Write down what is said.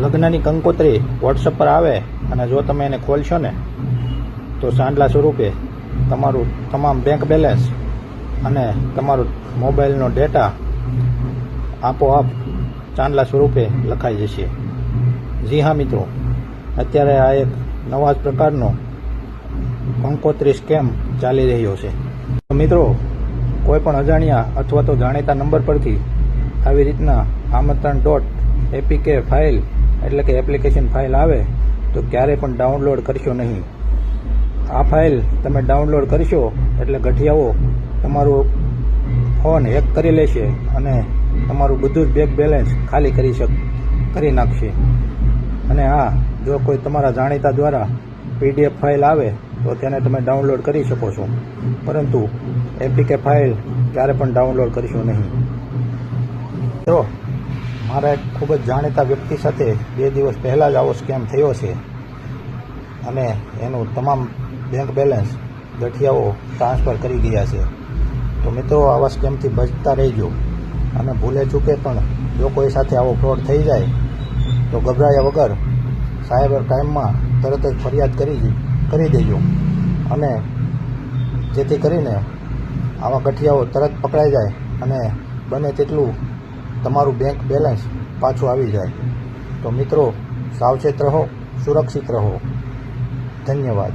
લગ્નની કંકોત્રી વોટ્સઅપ પર આવે અને જો તમે એને ખોલશો ને તો ચાંદલા સ્વરૂપે તમારું તમામ બેંક બેલેન્સ અને તમારું મોબાઈલનો ડેટા આપોઆપ ચાંદલા સ્વરૂપે લખાઈ જશે. જી હા મિત્રો, અત્યારે આ એક નવા જ પ્રકારનો કંકોત્રી સ્કેમ ચાલી રહ્યો છે. મિત્રો, કોઈ પણ અજાણ્યા અથવા તો જાણીતા નંબર પરથી આવી રીતના આમંત્રણ.apk ફાઇલ એટલે કે એપ્લિકેશન ફાઇલ આવે તો ક્યારે પણ ડાઉનલોડ કરશો નહીં. આ ફાઇલ તમે ડાઉનલોડ કરશો એટલે ગઠિયાઓ તમારું ફોન હેક કરી લેશે અને તમારું બધું જ બેંક બેલેન્સ ખાલી કરી નાખશે. અને હા, જો કોઈ તમારા જાણીતા દ્વારા PDF ફાઇલ આવે તો તેને તમે ડાઉનલોડ કરી શકો છો, પરંતુ APK ફાઇલ ક્યારે પણ ડાઉનલોડ કરશો નહીં. તો મારા એક ખૂબ જ જાણીતા વ્યક્તિ સાથે 2 દિવસ પહેલાં જ આવો સ્કેમ થયો છે અને એનું તમામ બેંક બેલેન્સ ગઠિયાઓ ટ્રાન્સફર કરી ગયા છે. તો મિત્રો, આવા સ્કેમથી બચતા રહેજો અને ભૂલે ચૂકે પણ જો કોઈ સાથે આવો ફ્રોડ થઈ જાય તો ગભરાયા વગર સાયબર ક્રાઇમમાં તરત જ ફરિયાદ કરી દેજો, અને જેથી કરીને આવા ગઠિયાઓ તરત પકડાઈ જાય અને બને તેટલું તમારું બેંક બેલેન્સ પાછું આવી જાય. તો મિત્રો, સાવચેત રહો, સુરક્ષિત રહો. ધન્યવાદ.